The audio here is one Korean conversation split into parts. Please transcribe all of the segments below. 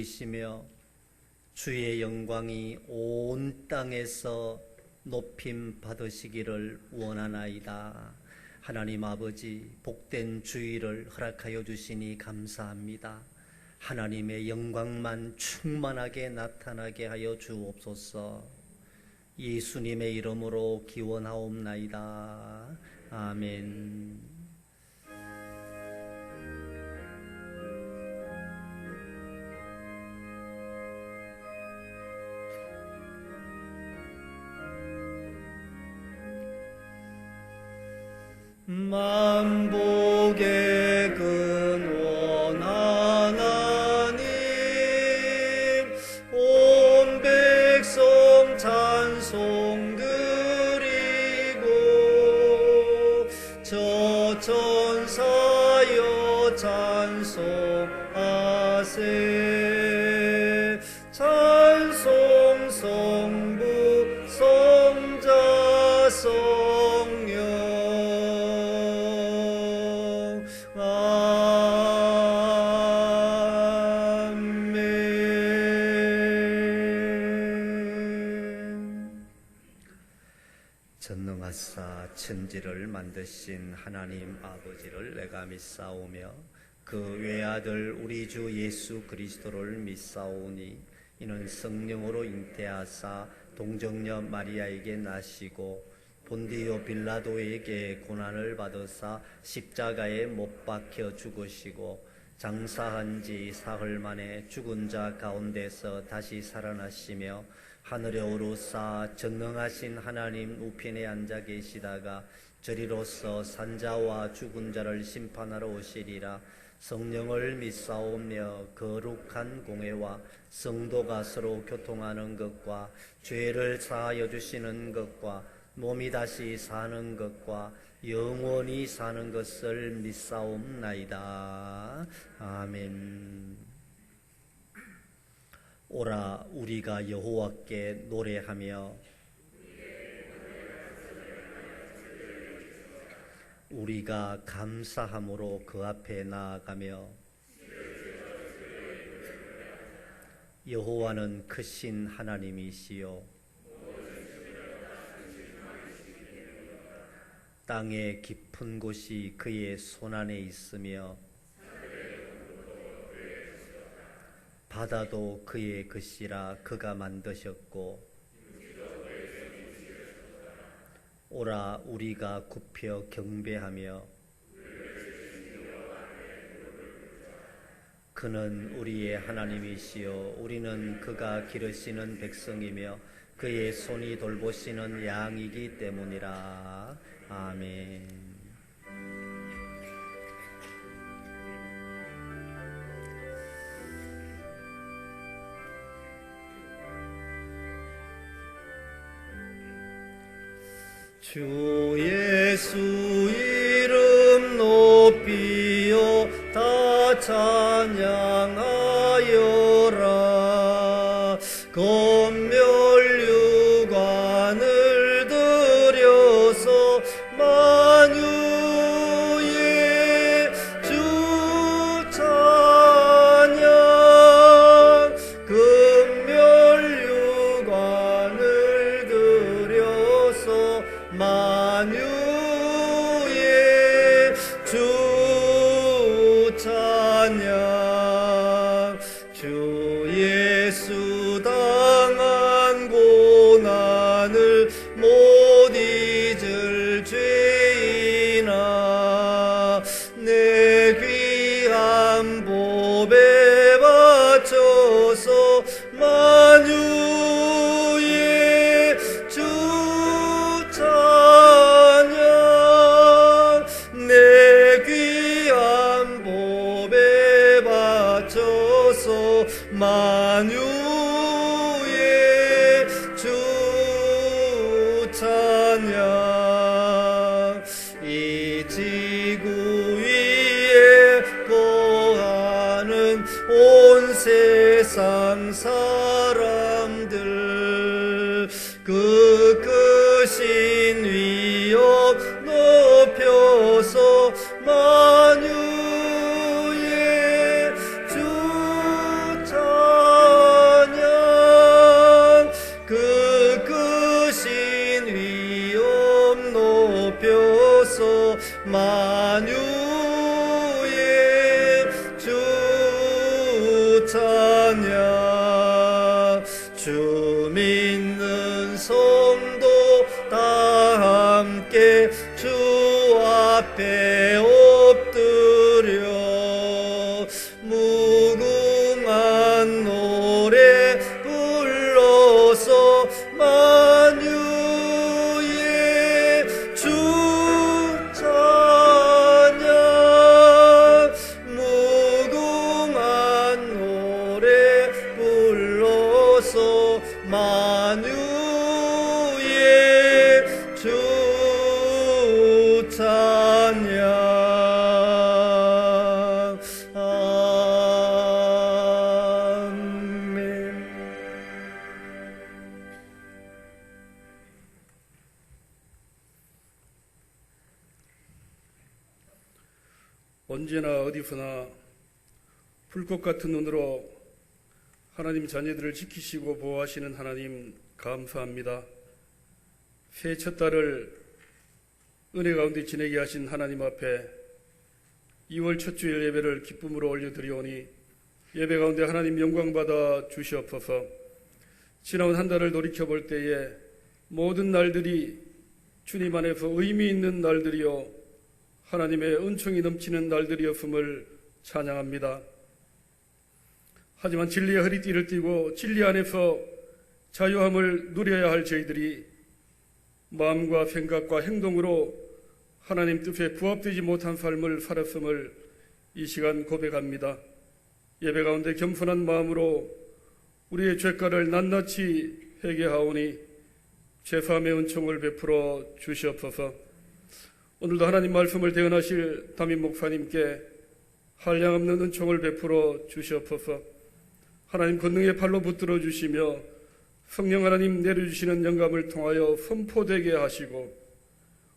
이시며 주의 영광이 온 땅에서 높임 받으시기를 원하나이다. 하나님 아버지, 복된 주일을 허락하여 주시니 감사합니다. 하나님의 영광만 충만하게 나타나게 하여 주옵소서. 예수님의 이름으로 기원하옵나이다. 아멘. 만복의 근원 하나님, 온 백성 찬송 드리고 저 천사여 찬송하세. 찬송 성부 성자 성령 전능하사 천지를 만드신 하나님 아버지를 내가 믿사오며 그 외아들 우리 주 예수 그리스도를 믿사오니 이는 성령으로 잉태하사 동정녀 마리아에게 나시고 본디오 빌라도에게 고난을 받으사 십자가에 못 박혀 죽으시고 장사한 지 사흘 만에 죽은 자 가운데서 다시 살아나시며 하늘에 오르사 전능하신 하나님 우편에 앉아 계시다가 저리로서 산자와 죽은 자를 심판하러 오시리라. 성령을 믿사오며 거룩한 공회와 성도가 서로 교통하는 것과 죄를 사하여 주시는 것과 몸이 다시 사는 것과 영원히 사는 것을 믿사옵나이다. 아멘. 오라 우리가 여호와께 노래하며 우리가 감사함으로 그 앞에 나아가며 여호와는 크신 하나님이시요 땅의 깊은 곳이 그의 손안에 있으며 바다도 그의 것이라 그가 만드셨고 오라 우리가 굽혀 경배하며 그는 우리의 하나님이시요 우리는 그가 기르시는 백성이며 그의 손이 돌보시는 양이기 때문이라. 아멘. 주 예수 이름 높이요 다 찬양하여라. 검멸유관을 들여서 만유의 주 찬양. 검멸유관을 들여서 만유의 주 찬양. 주 예수 당한 고난을 못 잊을 죄인아 내 귀한 보배 바쳐서 만유의 주 찬양. 내 귀한 보배 바쳐서 만유의 주 찬양. 이 지구 위에 거하는 온 세상 사람들 그 크신 위엄 높여서 만유의 주 찬양. 만유의 주 찬양. 주 믿는 성도 다 함께 주 앞에 엎드려 무궁한 노래 불러서 만유의 주 찬양. 무궁한 노래 불러서 만유의 주 찬양. 아멘. 언제나 어디서나 불꽃 같은 눈으로 하나님 자녀들을 지키시고 보호하시는 하나님 감사합니다. 새해 첫 달을 은혜 가운데 지내게 하신 하나님 앞에 2월 첫 주일 예배를 기쁨으로 올려드리오니 예배 가운데 하나님 영광 받아 주시옵소서. 지나온 한 달을 돌이켜볼 때에 모든 날들이 주님 안에서 의미 있는 날들이요 하나님의 은총이 넘치는 날들이었음을 찬양합니다. 하지만 진리의 허리띠를 띠고 진리 안에서 자유함을 누려야 할 저희들이 마음과 생각과 행동으로 하나님 뜻에 부합되지 못한 삶을 살았음을 이 시간 고백합니다. 예배 가운데 겸손한 마음으로 우리의 죄가를 낱낱이 회개하오니 죄사함의 은총을 베풀어 주시옵소서. 오늘도 하나님 말씀을 대언하실 담임 목사님께 한량없는 은총을 베풀어 주시옵소서. 하나님 권능의 팔로 붙들어 주시며 성령 하나님 내려주시는 영감을 통하여 선포되게 하시고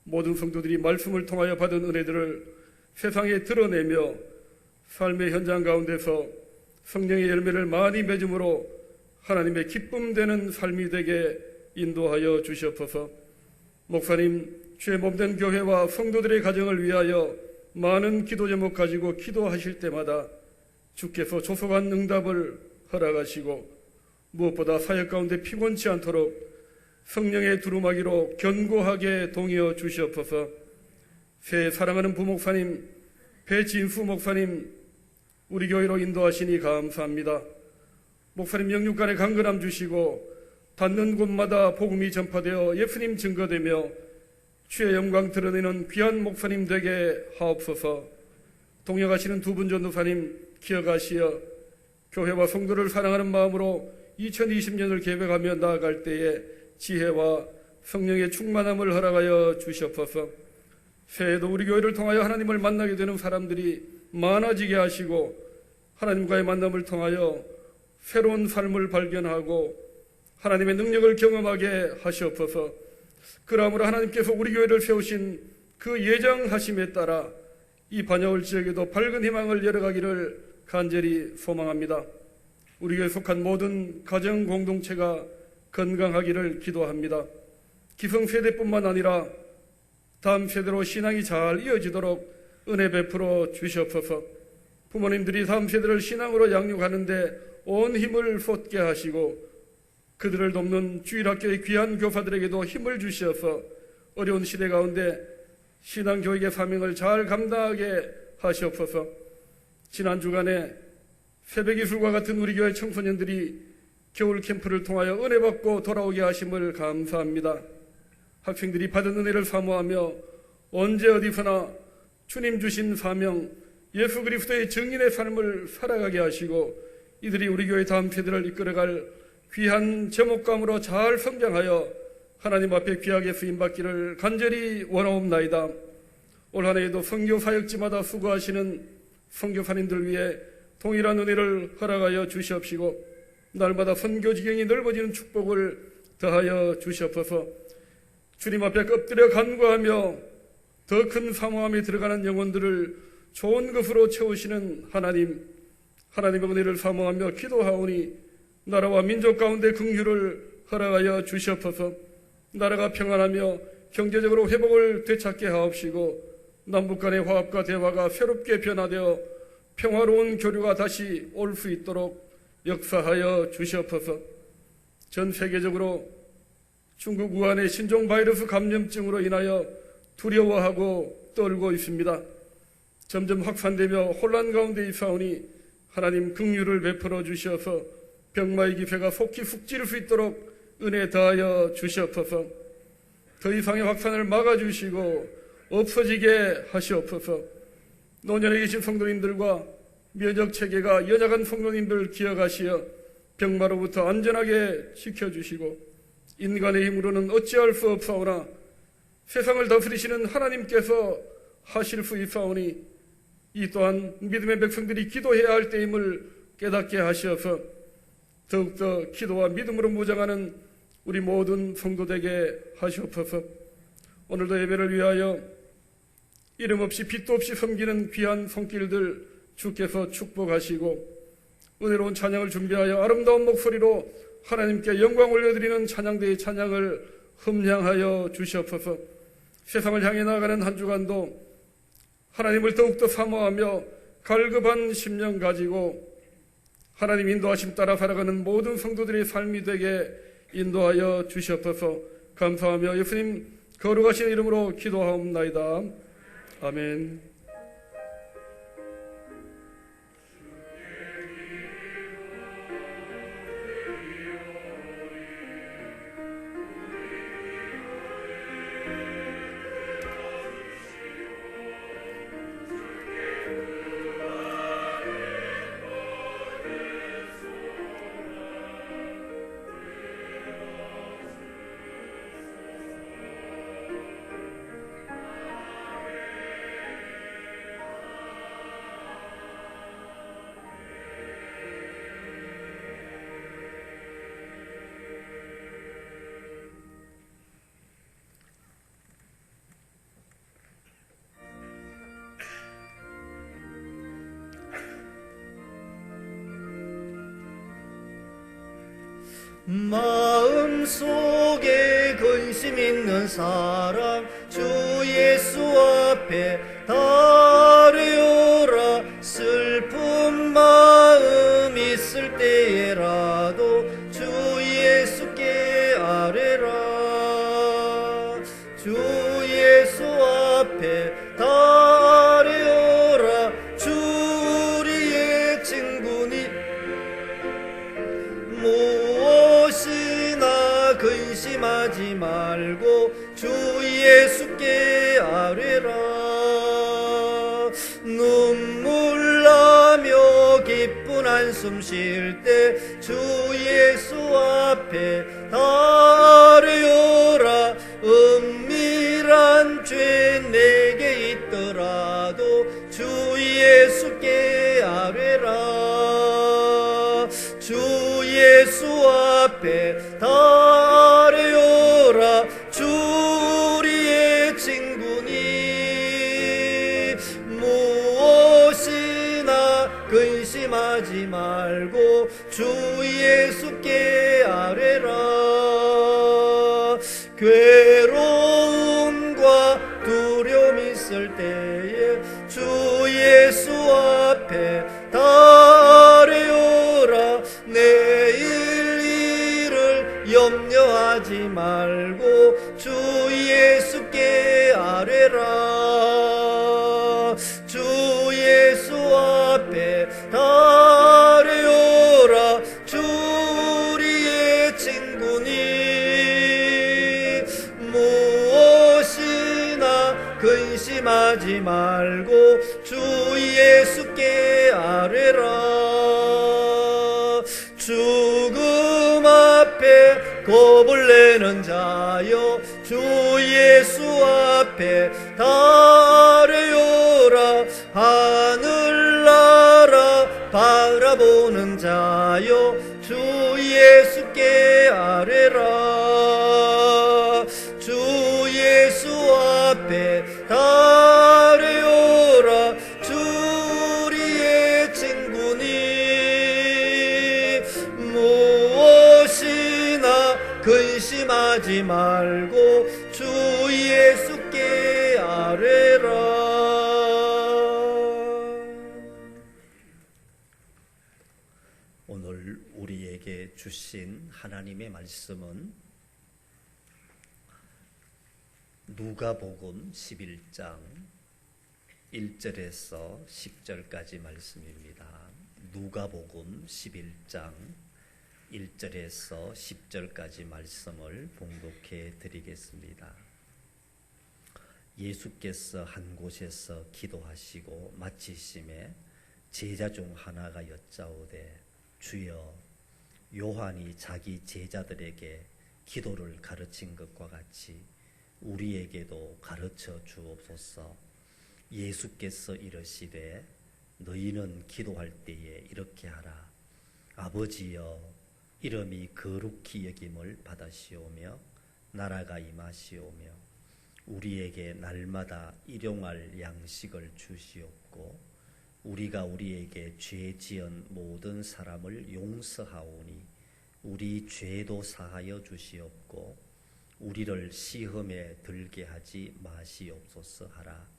모든 성도들이 말씀을 통하여 받은 은혜들을 세상에 드러내며 삶의 현장 가운데서 성령의 열매를 많이 맺음으로 하나님의 기쁨 되는 삶이 되게 인도하여 주시옵소서. 목사님 주의 몸된 교회와 성도들의 가정을 위하여 많은 기도 제목 가지고 기도하실 때마다 주께서 조속한 응답을 허락하시고 무엇보다 사역 가운데 피곤치 않도록 성령의 두루마기로 견고하게 동여 주시옵소서. 새해 사랑하는 부목사님 배진수 목사님 우리 교회로 인도하시니 감사합니다. 목사님 영육간에 강건함 주시고 닿는 곳마다 복음이 전파되어 예수님 증거되며 주의 영광 드러내는 귀한 목사님 되게 하옵소서. 동역하시는 두 분 전도사님 기억하시어 교회와 성도를 사랑하는 마음으로 2020년을 계획하며 나아갈 때에 지혜와 성령의 충만함을 허락하여 주시옵소서. 새해에도 우리 교회를 통하여 하나님을 만나게 되는 사람들이 많아지게 하시고 하나님과의 만남을 통하여 새로운 삶을 발견하고 하나님의 능력을 경험하게 하시옵소서. 그러므로 하나님께서 우리 교회를 세우신 그 예정하심에 따라 이 반야월 지역에도 밝은 희망을 열어가기를 간절히 소망합니다. 우리 교회에 속한 모든 가정 공동체가 건강하기를 기도합니다. 기성 세대뿐만 아니라 다음 세대로 신앙이 잘 이어지도록 은혜 베풀어 주시옵소서. 부모님들이 다음 세대를 신앙으로 양육하는데 온 힘을 쏟게 하시고 그들을 돕는 주일학교의 귀한 교사들에게도 힘을 주시어서 어려운 시대 가운데 신앙교육의 사명을 잘 감당하게 하시옵소서. 지난 주간에 새벽이술과 같은 우리 교회 청소년들이 겨울 캠프를 통하여 은혜 받고 돌아오게 하심을 감사합니다. 학생들이 받은 은혜를 사모하며 언제 어디서나 주님 주신 사명 예수 그리스도의 증인의 삶을 살아가게 하시고 이들이 우리 교회 다음 세대를 이끌어갈 귀한 제목감으로 잘 성장하여 하나님 앞에 귀하게 쓰임받기를 간절히 원하옵나이다. 올 한 해에도 선교 사역지마다 수고하시는 선교사님들 위해 동일한 은혜를 허락하여 주시옵시고 날마다 선교 지경이 넓어지는 축복을 더하여 주시옵소서. 주님 앞에 엎드려 간구하며 더 큰 사모함에 들어가는 영혼들을 좋은 것으로 채우시는 하나님, 하나님의 은혜를 사모하며 기도하오니 나라와 민족 가운데 긍휼을 허락하여 주시옵소서. 나라가 평안하며 경제적으로 회복을 되찾게 하옵시고 남북 간의 화합과 대화가 새롭게 변화되어 평화로운 교류가 다시 올 수 있도록 역사하여 주시옵소서. 전 세계적으로 중국 우한의 신종 바이러스 감염증으로 인하여 두려워하고 떨고 있습니다. 점점 확산되며 혼란 가운데 있사오니 하나님 긍휼을 베풀어 주시어서 병마의 기세가 속히 훅질 수 있도록 은혜 다하여 주시옵소서. 더 이상의 확산을 막아주시고 없어지게 하시옵소서. 노년에 계신 성도님들과 면역체계가 연약한 성도님들 기억하시어 병마로부터 안전하게 지켜주시고 인간의 힘으로는 어찌할 수 없사오나 세상을 다스리시는 하나님께서 하실 수 있사오니 이 또한 믿음의 백성들이 기도해야 할 때임을 깨닫게 하시어서 더욱더 기도와 믿음으로 무장하는 우리 모든 성도되게 하시옵소서. 오늘도 예배를 위하여 이름 없이 빛도 없이 섬기는 귀한 손길들 주께서 축복하시고 은혜로운 찬양을 준비하여 아름다운 목소리로 하나님께 영광 올려드리는 찬양대의 찬양을 흠량하여 주시옵소서. 세상을 향해 나아가는 한 주간도 하나님을 더욱더 사모하며 갈급한 심령 가지고 하나님 인도하심 따라 살아가는 모든 성도들의 삶이 되게 인도하여 주시옵소서. 감사하며 예수님 거룩하신 이름으로 기도하옵나이다. 아멘. 마음속에 근심 있는 사람 주 예수 앞에 다려라. 슬픈 마음 있을 때에라도 주 예수께 아뢰라. 주 예수 앞에 다려라. 주 우리의 친구니 무엇이나 근심하지 말고 주 예수께 아뢰라. 눈물 나며 기쁜 한숨 쉴 때 주 예수 앞에 아뢰어라. 은밀한 죄 내게 있더라도 주 예수께 아뢰라. 주 예수 앞에 다려라. 주 우리의 친구니 무엇이나 근심하지 말고 주 예수께 아뢰라. 괴로움과 두려움 있을 때에 주 예수 앞에 다려라. 내일 일을 염려하지 말고 주 예수께 아뢰라. 주 예수 앞에 다려라. 주 우리의 친구니 무엇이나 근심하지 말고 주 예수께 아뢰라. 죽음 앞에 겁을 내는 자여 주 예수 앞에 다려라. 하늘나라 바라보는 자여 주 예수께 아뢰라. 주 예수 앞에 다려라. 주 우리의 친구니 무엇이나 근심하지 말고 주 예수께 아뢰라. 우리에게 주신 하나님의 말씀은 누가복음 11장 1절에서 10절까지 말씀입니다. 누가복음 11장 1절에서 10절까지 말씀을 봉독해 드리겠습니다. 예수께서 한 곳에서 기도하시고 마치심에 제자 중 하나가 여짜오되 주여, 요한이 자기 제자들에게 기도를 가르친 것과 같이 우리에게도 가르쳐 주옵소서. 예수께서 이르시되 너희는 기도할 때에 이렇게 하라. 아버지여, 이름이 거룩히 여김을 받으시오며 나라가 임하시오며 우리에게 날마다 일용할 양식을 주시옵고 우리가 우리에게 죄 지은 모든 사람을 용서하오니 우리 죄도 사하여 주시옵고 우리를 시험에 들게 하지 마시옵소서 하라.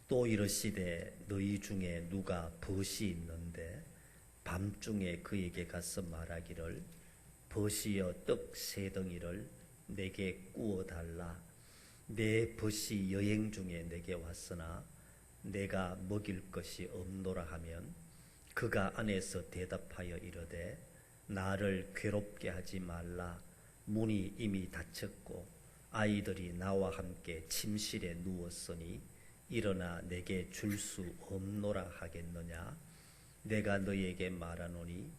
또 이르시되 너희 중에 누가 벗이 있는데 밤중에 그에게 가서 말하기를 벗이여 떡 세 덩이를 내게 구워 달라. 내 벗이 여행 중에 내게 왔으나 내가 먹일 것이 없노라 하면 그가 안에서 대답하여 이르되 나를 괴롭게 하지 말라. 문이 이미 닫혔고 아이들이 나와 함께 침실에 누웠으니 일어나 내게 줄 수 없노라 하겠느냐. 내가 너희에게 말하노니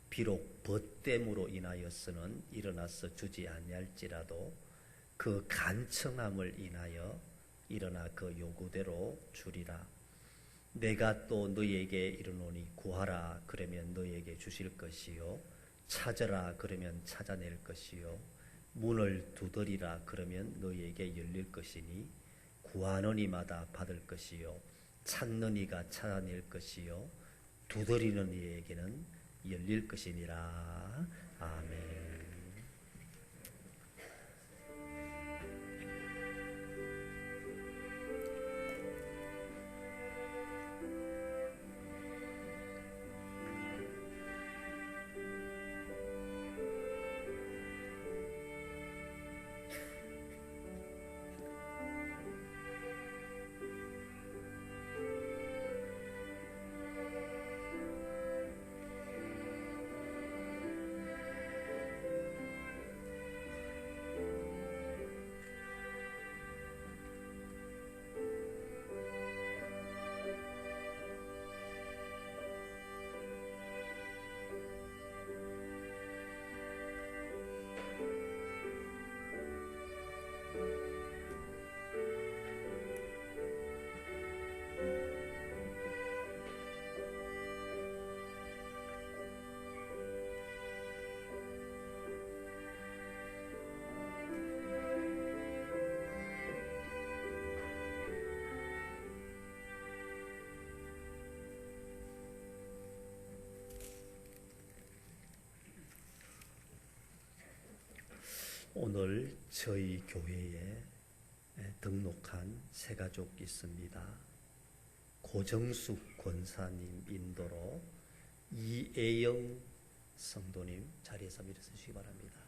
비록 벗됨으로 인하여서는 일어나서 주지 아니할지라도 그 간청함을 인하여 일어나 그 요구대로 주리라. 내가 또 너희에게 이르노니 구하라 그러면 너희에게 주실 것이요 찾으라 그러면 찾아낼 것이요 문을 두드리라 그러면 너희에게 열릴 것이니 구하는 이마다 받을 것이요 찾는 이가 찾아낼 것이요 두드리는 이에게는 열릴 것이니라. 아멘. 오늘 저희 교회에 등록한 새 가족 있습니다. 고정숙 권사님 인도로 이애영 성도님 자리에서 일어서시기 바랍니다.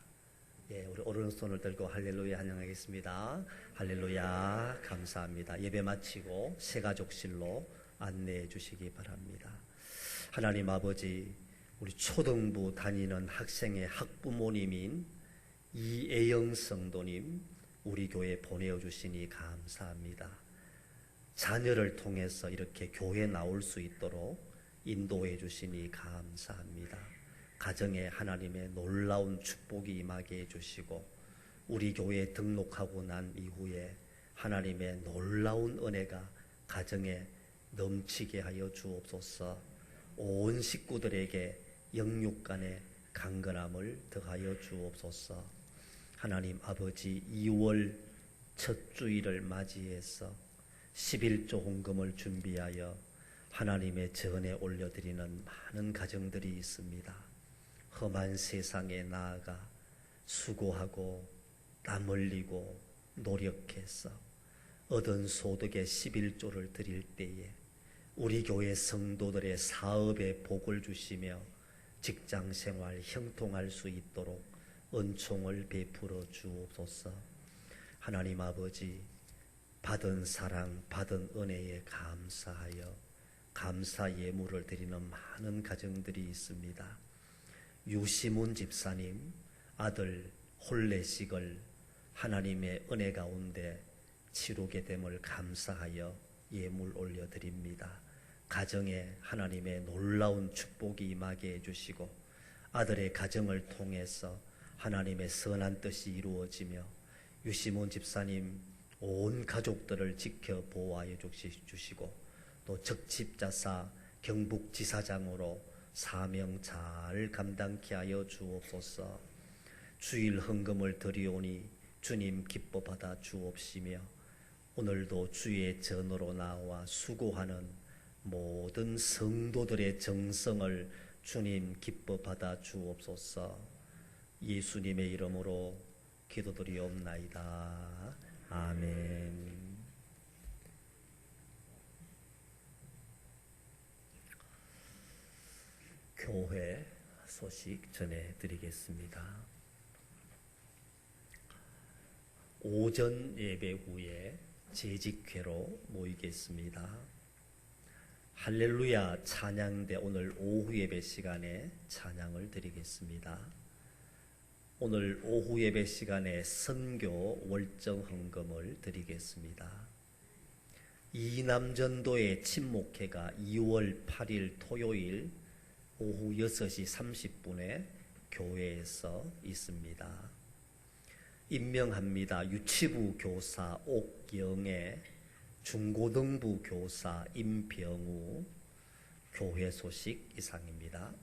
예, 우리 오른손을 들고 할렐루야 환영하겠습니다. 할렐루야 감사합니다. 예배 마치고 새 가족실로 안내해 주시기 바랍니다. 하나님 아버지, 우리 초등부 다니는 학생의 학부모님인 이애영 성도님 우리 교회에 보내주시니 감사합니다. 자녀를 통해서 이렇게 교회에 나올 수 있도록 인도해 주시니 감사합니다. 가정에 하나님의 놀라운 축복이 임하게 해주시고 우리 교회에 등록하고 난 이후에 하나님의 놀라운 은혜가 가정에 넘치게 하여 주옵소서. 온 식구들에게 영육간의 강건함을 더하여 주옵소서. 하나님 아버지, 2월 첫 주일을 맞이해서 11조 헌금을 준비하여 하나님의 전에 올려드리는 많은 가정들이 있습니다. 험한 세상에 나아가 수고하고 땀 흘리고 노력해서 얻은 소득의 11조를 드릴 때에 우리 교회 성도들의 사업에 복을 주시며 직장 생활 형통할 수 있도록 은총을 베풀어 주옵소서. 하나님 아버지, 받은 사랑, 받은 은혜에 감사하여 감사 예물을 드리는 많은 가정들이 있습니다. 유시문 집사님 아들 혼례식을 하나님의 은혜 가운데 치르게 됨을 감사하여 예물 올려드립니다. 가정에 하나님의 놀라운 축복이 임하게 해주시고 아들의 가정을 통해서 하나님의 선한 뜻이 이루어지며 유시문 집사님 온 가족들을 지켜 보호하여 주시고 또 적십자사 경북지사장으로 사명 잘 감당케 하여 주옵소서. 주일 헌금을 드리오니 주님 기뻐 받아 주옵시며 오늘도 주의 전으로 나와 수고하는 모든 성도들의 정성을 주님 기뻐 받아 주옵소서. 예수님의 이름으로 기도드리옵나이다. 아멘. 교회 소식 전해드리겠습니다. 오전 예배 후에 재직회로 모이겠습니다. 할렐루야 찬양대 오늘 오후 예배 시간에 찬양을 드리겠습니다. 오늘 오후 예배 시간에 선교 월정 헌금을 드리겠습니다. 이남전도의 친목회가 2월 8일 토요일 오후 6시 30분에 교회에서 있습니다. 임명합니다. 유치부 교사 옥영애, 중고등부 교사 임병우. 교회 소식 이상입니다.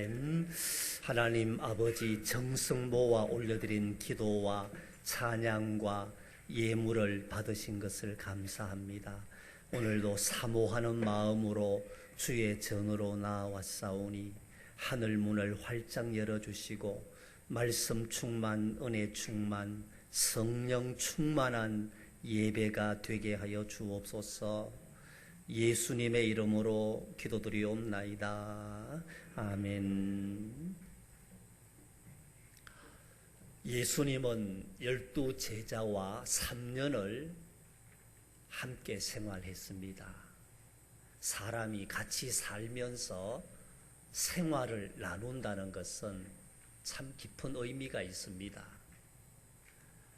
아멘. 하나님 아버지 정성 모아 올려드린 기도와 찬양과 예물을 받으신 것을 감사합니다. 오늘도 사모하는 마음으로 주의 전으로 나아왔사오니 하늘 문을 활짝 열어주시고 말씀 충만, 은혜 충만, 성령 충만한 예배가 되게 하여 주옵소서. 예수님의 이름으로 기도드리옵나이다. 아멘. 예수님은 12 제자와 3년을 함께 생활했습니다. 사람이 같이 살면서 생활을 나눈다는 것은 참 깊은 의미가 있습니다.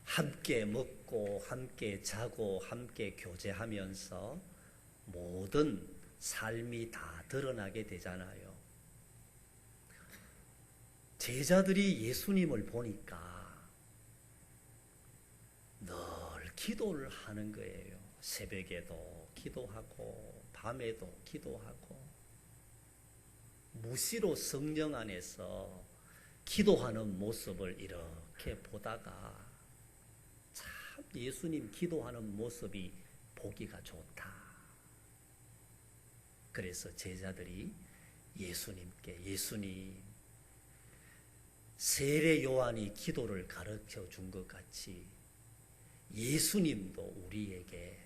함께 먹고 함께 자고 함께 교제하면서 모든 삶이 다 드러나게 되잖아요. 제자들이 예수님을 보니까 늘 기도를 하는 거예요. 새벽에도 기도하고 밤에도 기도하고 무시로 성령 안에서 기도하는 모습을 이렇게 보다가 참 예수님 기도하는 모습이 보기가 좋다. 그래서 제자들이 예수님께 예수님 세례 요한이 기도를 가르쳐 준 것 같이 예수님도 우리에게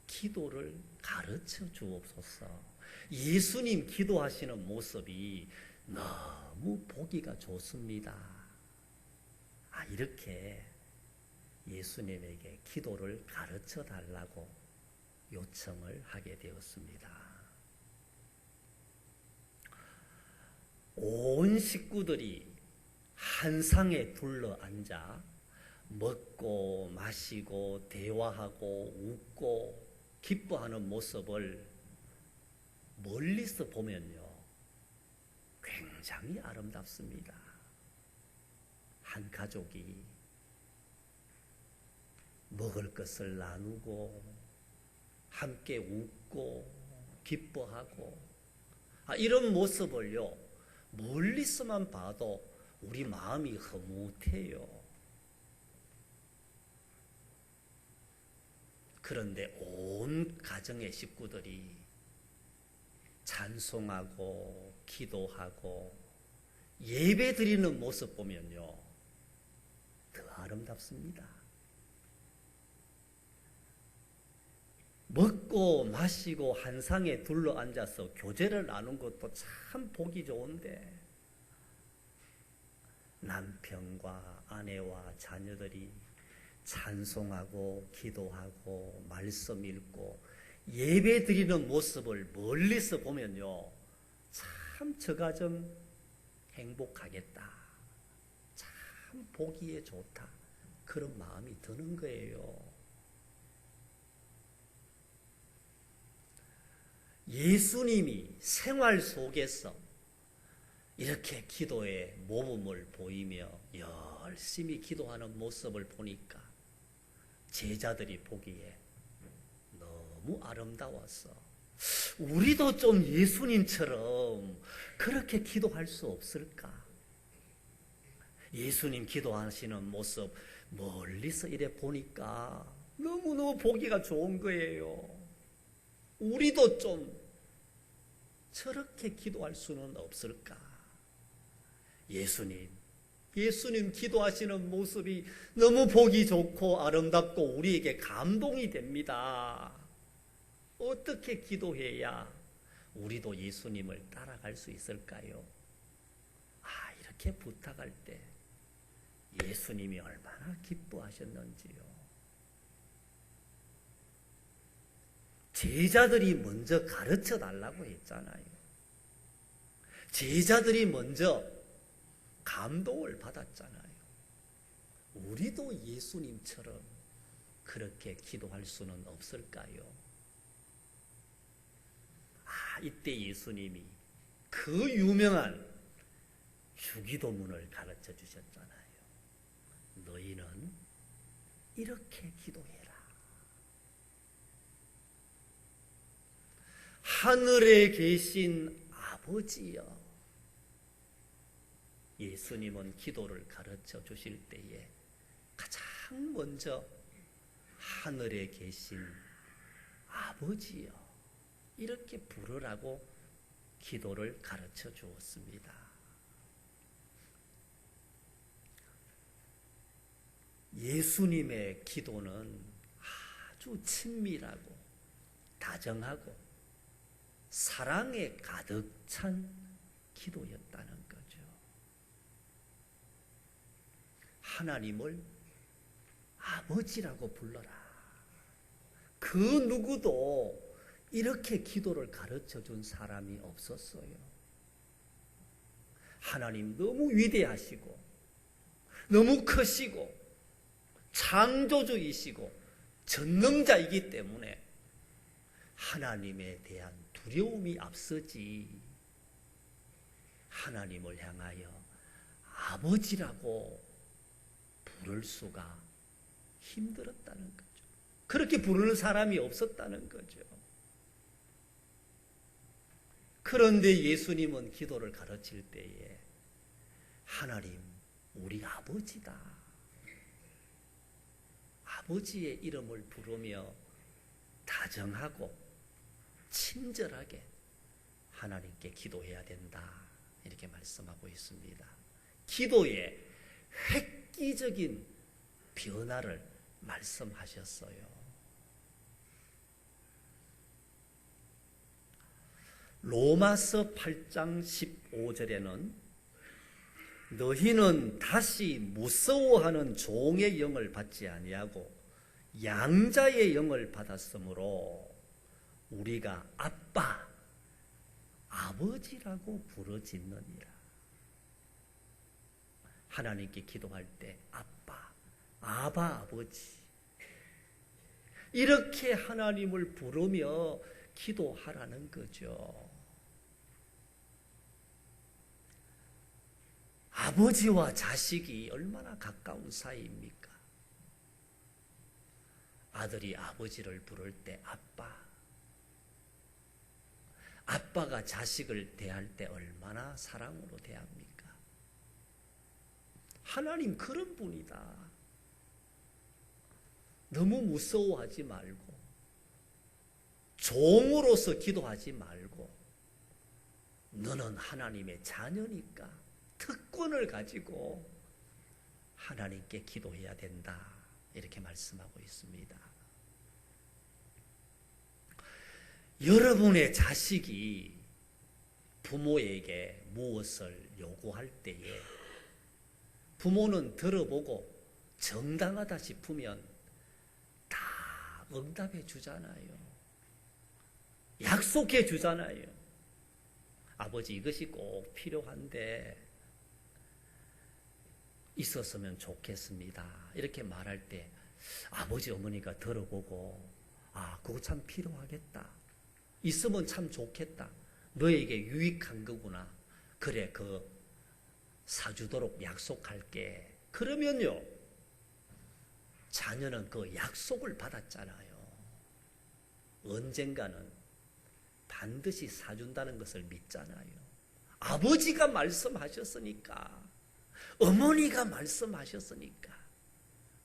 기도를 가르쳐 주옵소서. 예수님 기도하시는 모습이 너무 보기가 좋습니다. 이렇게 예수님에게 기도를 가르쳐 달라고 요청을 하게 되었습니다. 온 식구들이 한 상에 둘러 앉아 먹고 마시고 대화하고 웃고 기뻐하는 모습을 멀리서 보면요 굉장히 아름답습니다. 한 가족이 먹을 것을 나누고 함께 웃고 기뻐하고 이런 모습을요 멀리서만 봐도 우리 마음이 흐뭇해요. 그런데 온 가정의 식구들이 찬송하고 기도하고 예배 드리는 모습 보면요 더 아름답습니다. 먹고 마시고 한 상에 둘러 앉아서 교제를 나눈 것도 참 보기 좋은데 남편과 아내와 자녀들이 찬송하고 기도하고 말씀 읽고 예배 드리는 모습을 멀리서 보면요 참 저 가정 행복하겠다, 참 보기에 좋다, 그런 마음이 드는 거예요. 예수님이 생활 속에서 이렇게 기도에 모범을 보이며 열심히 기도하는 모습을 보니까 제자들이 보기에 너무 아름다워서 우리도 좀 예수님처럼 그렇게 기도할 수 없을까? 예수님 기도하시는 모습 멀리서 이래 보니까 너무너무 보기가 좋은 거예요. 우리도 좀 저렇게 기도할 수는 없을까? 예수님 기도하시는 모습이 너무 보기 좋고 아름답고 우리에게 감동이 됩니다. 어떻게 기도해야 우리도 예수님을 따라갈 수 있을까요? 이렇게 부탁할 때 예수님이 얼마나 기뻐하셨는지요. 제자들이 먼저 가르쳐 달라고 했잖아요. 제자들이 먼저 감동을 받았잖아요. 우리도 예수님처럼 그렇게 기도할 수는 없을까요? 이때 예수님이 그 유명한 주기도문을 가르쳐 주셨잖아요. 너희는 이렇게 기도해라. 하늘에 계신 아버지여, 예수님은 기도를 가르쳐 주실 때에 가장 먼저 하늘에 계신 아버지여 이렇게 부르라고 기도를 가르쳐 주었습니다. 예수님의 기도는 아주 친밀하고 다정하고 사랑에 가득 찬 기도였다는 거죠. 하나님을 아버지라고 불러라. 그 누구도 이렇게 기도를 가르쳐 준 사람이 없었어요. 하나님 너무 위대하시고 너무 크시고 창조주이시고 전능자이기 때문에 하나님에 대한 두려움이 앞서지 하나님을 향하여 아버지라고 부를 수가 힘들었다는 거죠. 그렇게 부르는 사람이 없었다는 거죠. 그런데 예수님은 기도를 가르칠 때에 하나님 우리 아버지다. 아버지의 이름을 부르며 다정하고 친절하게 하나님께 기도해야 된다. 이렇게 말씀하고 있습니다. 기도의 획기적인 변화를 말씀하셨어요. 로마서 8장 15절에는 너희는 다시 무서워하는 종의 영을 받지 아니하고 양자의 영을 받았으므로 우리가 아빠, 아버지라고 부르짖느니라. 하나님께 기도할 때 아빠, 아바 아버지 이렇게 하나님을 부르며 기도하라는 거죠. 아버지와 자식이 얼마나 가까운 사이입니까? 아들이 아버지를 부를 때 아빠, 아빠가 자식을 대할 때 얼마나 사랑으로 대합니까? 하나님 그런 분이다. 너무 무서워하지 말고 종으로서 기도하지 말고 너는 하나님의 자녀니까 특권을 가지고 하나님께 기도해야 된다. 이렇게 말씀하고 있습니다. 여러분의 자식이 부모에게 무엇을 요구할 때에 부모는 들어보고 정당하다 싶으면 다 응답해 주잖아요. 약속해 주잖아요. 아버지 이것이 꼭 필요한데 있었으면 좋겠습니다. 이렇게 말할 때 아버지 어머니가 들어보고 그거 참 필요하겠다. 있으면 참 좋겠다. 너에게 유익한 거구나. 그래 사주도록 약속할게. 그러면요 자녀는 그 약속을 받았잖아요. 언젠가는 반드시 사준다는 것을 믿잖아요. 아버지가 말씀하셨으니까 어머니가 말씀하셨으니까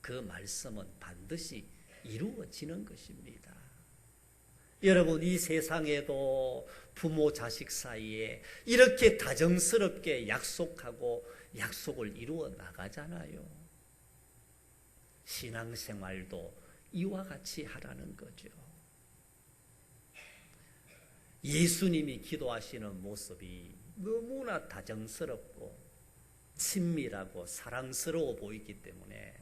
그 말씀은 반드시 이루어지는 것입니다. 여러분 이 세상에도 부모 자식 사이에 이렇게 다정스럽게 약속하고 약속을 이루어 나가잖아요. 신앙생활도 이와 같이 하라는 거죠. 예수님이 기도하시는 모습이 너무나 다정스럽고 친밀하고 사랑스러워 보이기 때문에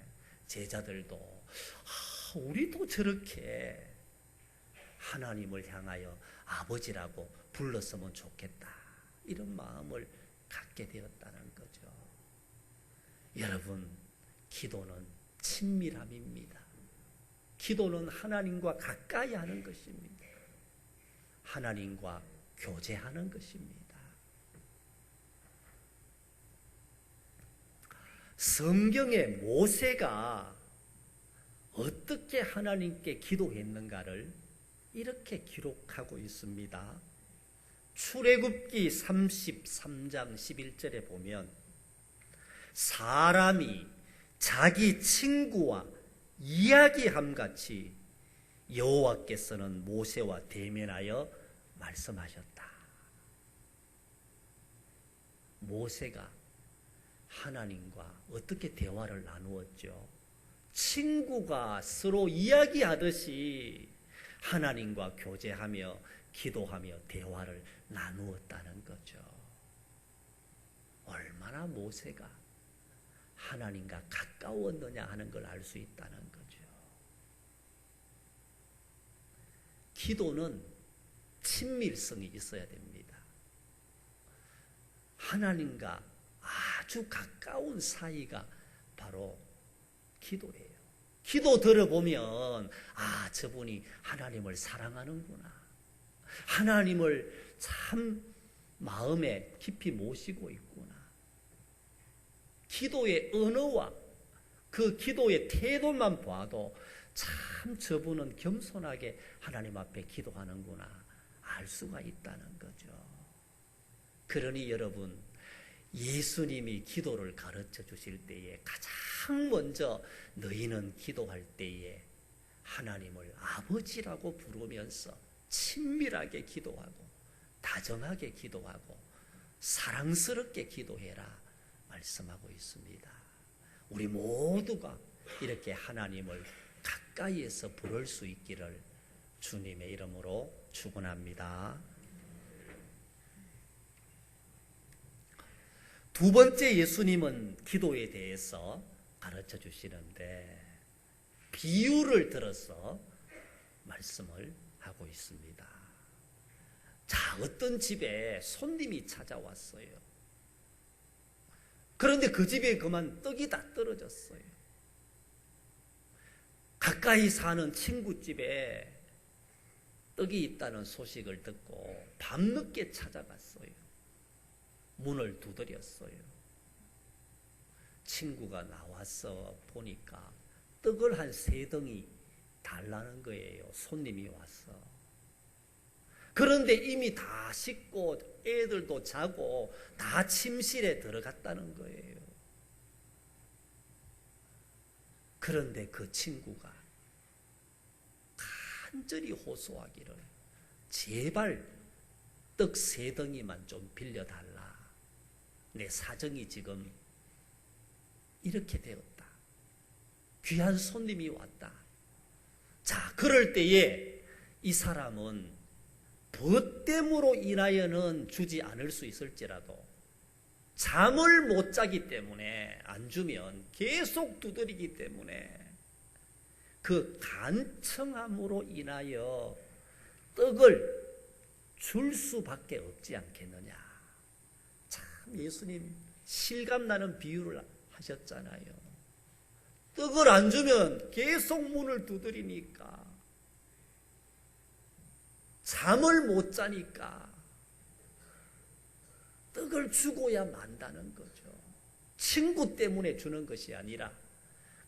제자들도 우리도 저렇게 하나님을 향하여 아버지라고 불렀으면 좋겠다. 이런 마음을 갖게 되었다는 거죠. 여러분, 기도는 친밀함입니다. 기도는 하나님과 가까이 하는 것입니다. 하나님과 교제하는 것입니다. 성경에 모세가 어떻게 하나님께 기도했는가를 이렇게 기록하고 있습니다. 출애굽기 33장 11절에 보면 사람이 자기 친구와 이야기함같이 여호와께서는 모세와 대면하여 말씀하셨다. 모세가 하나님과 어떻게 대화를 나누었죠? 친구가 서로 이야기하듯이 하나님과 교제하며 기도하며 대화를 나누었다는 거죠. 얼마나 모세가 하나님과 가까웠느냐 하는 걸 알 수 있다는 거죠. 기도는 친밀성이 있어야 됩니다. 하나님과 아주 가까운 사이가 바로 기도예요. 기도 들어보면 아, 저분이 하나님을 사랑하는구나. 하나님을 참 마음에 깊이 모시고 있구나. 기도의 언어와 그 기도의 태도만 봐도 참 저분은 겸손하게 하나님 앞에 기도하는구나 알 수가 있다는 거죠. 그러니 여러분, 예수님이 기도를 가르쳐 주실 때에 가장 먼저 너희는 기도할 때에 하나님을 아버지라고 부르면서 친밀하게 기도하고 다정하게 기도하고 사랑스럽게 기도해라 말씀하고 있습니다. 우리 모두가 이렇게 하나님을 가까이에서 부를 수 있기를 주님의 이름으로 축원합니다. 두 번째, 예수님은 기도에 대해서 가르쳐 주시는데 비유를 들어서 말씀을 하고 있습니다. 자, 어떤 집에 손님이 찾아왔어요. 그런데 그 집에 그만 떡이 다 떨어졌어요. 가까이 사는 친구 집에 떡이 있다는 소식을 듣고 밤늦게 찾아갔어요. 문을 두드렸어요. 친구가 나와서 보니까 떡을 한 3덩이 달라는 거예요. 손님이 와서. 그런데 이미 다 씻고 애들도 자고 다 침실에 들어갔다는 거예요. 그런데 그 친구가 간절히 호소하기를 제발 떡 3덩이만 좀 빌려달라. 내 사정이 지금 이렇게 되었다. 귀한 손님이 왔다. 자, 그럴 때에 이 사람은 벗됨으로 인하여는 주지 않을 수 있을지라도 잠을 못 자기 때문에 안 주면 계속 두드리기 때문에 그 간청함으로 인하여 떡을 줄 수밖에 없지 않겠느냐. 참 예수님 실감나는 비유를 하셨잖아요. 떡을 안 주면 계속 문을 두드리니까 잠을 못 자니까 떡을 주고야 만다는 거죠. 친구 때문에 주는 것이 아니라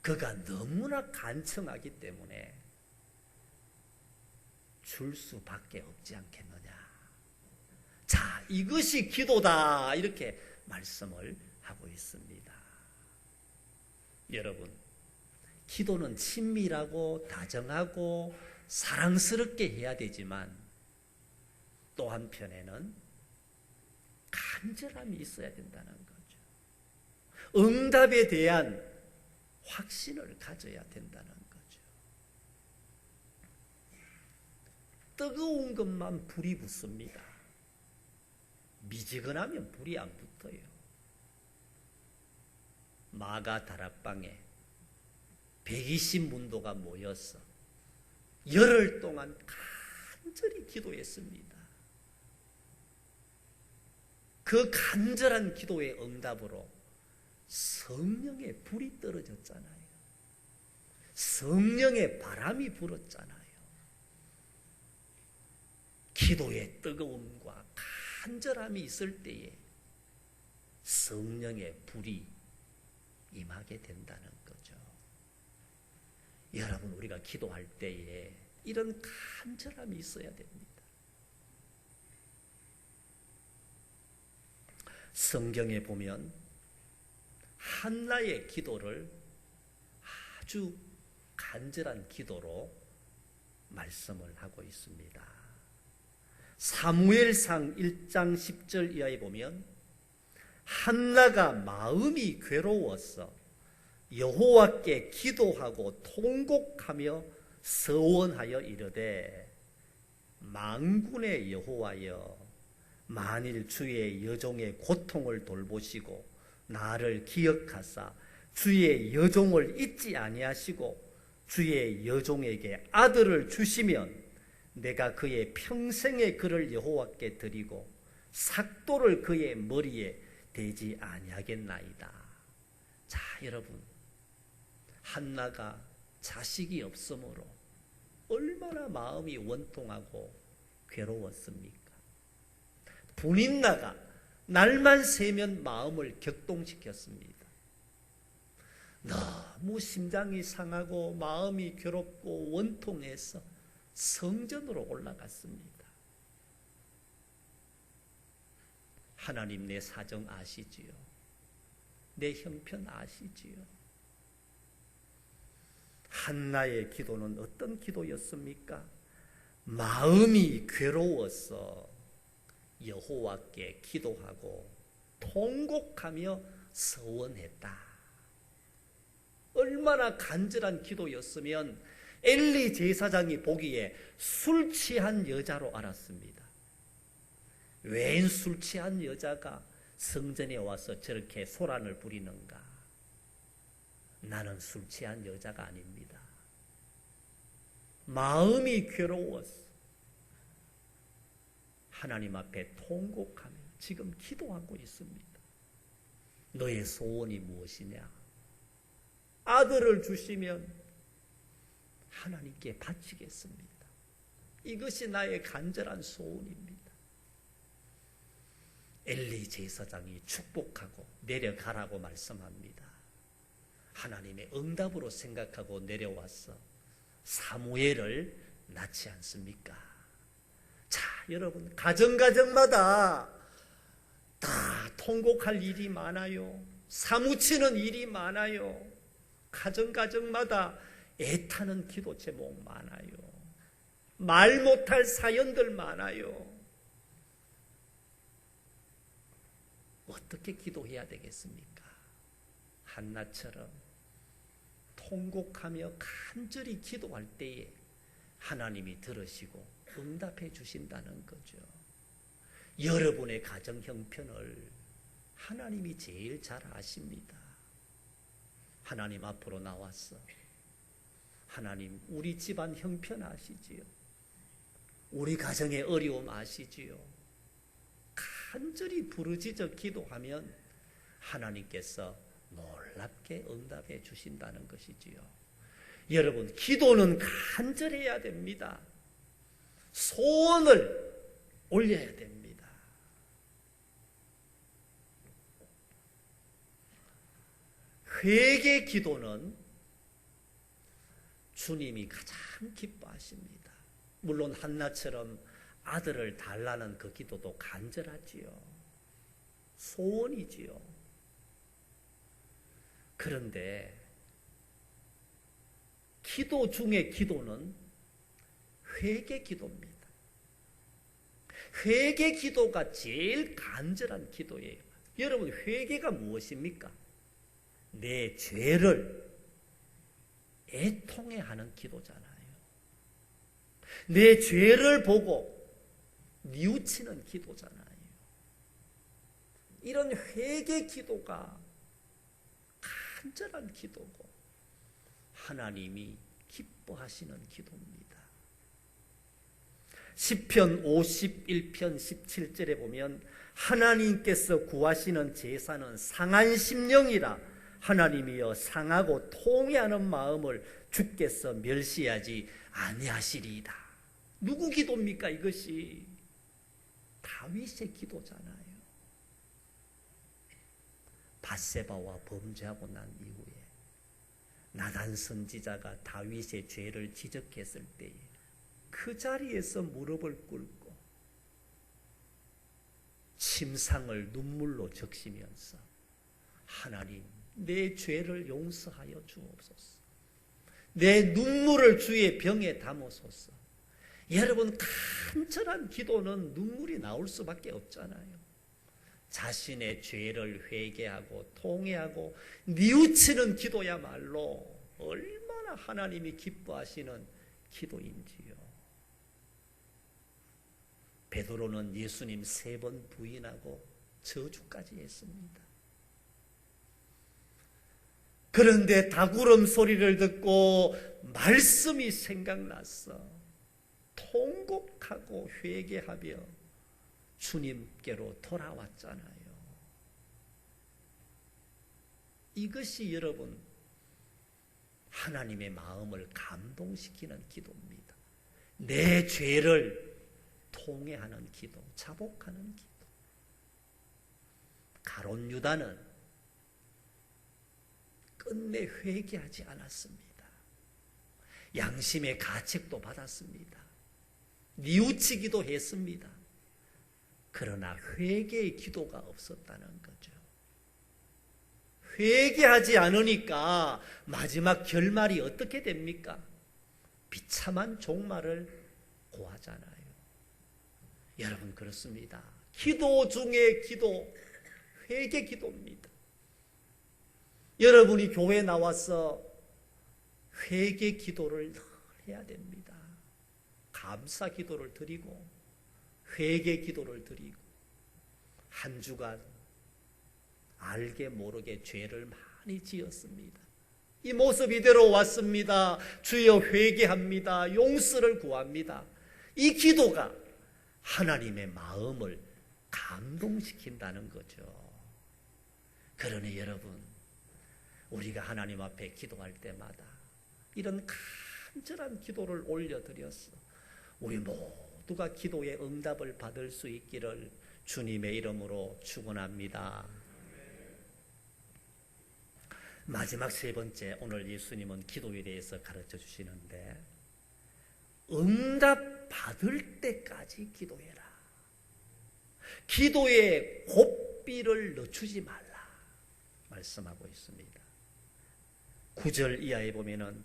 그가 너무나 간청하기 때문에 줄 수밖에 없지 않겠느냐. 자, 이것이 기도다 이렇게 말씀을 하고 있습니다. 여러분, 기도는 친밀하고 다정하고 사랑스럽게 해야 되지만 또 한편에는 간절함이 있어야 된다는 거죠. 응답에 대한 확신을 가져야 된다는 거죠. 뜨거운 것만 불이 붙습니다. 미지근하면 불이 안 붙어요. 마가 다락방에 120문도가 모여서 열흘 동안 간절히 기도했습니다. 그 간절한 기도의 응답으로 성령의 불이 떨어졌잖아요. 성령의 바람이 불었잖아요. 기도의 뜨거움과 간절함이 있을 때에 성령의 불이 임하게 된다는 거죠. 여러분, 우리가 기도할 때에 이런 간절함이 있어야 됩니다. 성경에 보면 한나의 기도를 아주 간절한 기도로 말씀을 하고 있습니다. 사무엘상 1장 10절 이하에 보면 한나가 마음이 괴로워서 여호와께 기도하고 통곡하며 서원하여 이르되 만군의 여호와여 만일 주의 여종의 고통을 돌보시고 나를 기억하사 주의 여종을 잊지 아니하시고 주의 여종에게 아들을 주시면 내가 그의 평생의 그를 여호와께 드리고 삭도를 그의 머리에 대지 아니하겠나이다. 자, 여러분, 한나가 자식이 없으므로 얼마나 마음이 원통하고 괴로웠습니까? 분인나가 날만 새면 마음을 격동시켰습니다. 너무 심장이 상하고 마음이 괴롭고 원통해서 성전으로 올라갔습니다. 하나님, 내 사정 아시지요? 내 형편 아시지요? 한나의 기도는 어떤 기도였습니까? 마음이 괴로워서 여호와께 기도하고 통곡하며 서원했다. 얼마나 간절한 기도였으면 엘리 제사장이 보기에 술 취한 여자로 알았습니다. 웬 술 취한 여자가 성전에 와서 저렇게 소란을 부리는가? 나는 술 취한 여자가 아닙니다. 마음이 괴로워서 하나님 앞에 통곡하며 지금 기도하고 있습니다. 너의 소원이 무엇이냐? 아들을 주시면 하나님께 바치겠습니다. 이것이 나의 간절한 소원입니다. 엘리 제사장이 축복하고 내려가라고 말씀합니다. 하나님의 응답으로 생각하고 내려와서 사무엘을 낳지 않습니까? 자, 여러분, 가정마다 다 통곡할 일이 많아요. 사무치는 일이 많아요. 가정마다 애타는 기도 제목 많아요. 말 못할 사연들 많아요. 어떻게 기도해야 되겠습니까? 한나처럼 통곡하며 간절히 기도할 때에 하나님이 들으시고 응답해 주신다는 거죠. 여러분의 가정 형편을 하나님이 제일 잘 아십니다. 하나님 앞으로 나왔어. 하나님, 우리 집안 형편 아시지요? 우리 가정의 어려움 아시지요? 간절히 부르짖어 기도하면 하나님께서 놀랍게 응답해 주신다는 것이지요. 여러분, 기도는 간절해야 됩니다. 소원을 올려야 됩니다. 회개 기도는 주님이 가장 기뻐하십니다. 물론 한나처럼 아들을 달라는 그 기도도 간절하지요. 소원이지요. 그런데 기도 중에 기도는 회개 기도입니다. 회개 기도가 제일 간절한 기도예요. 여러분, 회개가 무엇입니까? 내 죄를 애통해하는 기도잖아요. 내 죄를 보고 뉘우치는 기도잖아요. 이런 회개 기도가 간절한 기도고 하나님이 기뻐하시는 기도입니다. 시편 51편 17절에 보면 하나님께서 구하시는 제사는 상한 심령이라 하나님이여 상하고 통회하는 마음을 주께서 멸시하지 아니하시리이다. 누구 기도입니까? 이것이 다윗의 기도잖아요. 밧세바와 범죄하고 난 이후에 나단 선지자가 다윗의 죄를 지적했을 때에 그 자리에서 무릎을 꿇고 침상을 눈물로 적시면서 하나님, 내 죄를 용서하여 주옵소서. 내 눈물을 주의 병에 담으소서. 여러분, 간절한 기도는 눈물이 나올 수밖에 없잖아요. 자신의 죄를 회개하고 통회하고 뉘우치는 기도야말로 얼마나 하나님이 기뻐하시는 기도인지요. 베드로는 예수님 3번 부인하고 저주까지 했습니다. 그런데 닭울음 소리를 듣고 말씀이 생각났어. 통곡하고 회개하며 주님께로 돌아왔잖아요. 이것이 여러분 하나님의 마음을 감동시키는 기도입니다. 내 죄를 통회하는 기도, 자복하는 기도. 가룟 유다는 끝내 회개하지 않았습니다. 양심의 가책도 받았습니다. 뉘우치기도 했습니다. 그러나 회개의 기도가 없었다는 거죠. 회개하지 않으니까 마지막 결말이 어떻게 됩니까? 비참한 종말을 고하잖아요. 여러분, 그렇습니다. 기도 중에 기도, 회개 기도입니다. 여러분이 교회에 나와서 회개 기도를 늘 해야 됩니다. 감사 기도를 드리고 회개 기도를 드리고 한 주간 알게 모르게 죄를 많이 지었습니다. 이 모습 이대로 왔습니다. 주여 회개합니다. 용서를 구합니다. 이 기도가 하나님의 마음을 감동시킨다는 거죠. 그러니 여러분, 우리가 하나님 앞에 기도할 때마다 이런 간절한 기도를 올려드렸어. 우리 모두가 기도의 응답을 받을 수 있기를 주님의 이름으로 축원합니다. 마지막 3번째, 오늘 예수님은 기도에 대해서 가르쳐 주시는데 응답 받을 때까지 기도해라. 기도에 고삐를 늦추지 말라 말씀하고 있습니다. 9절 이하에 보면은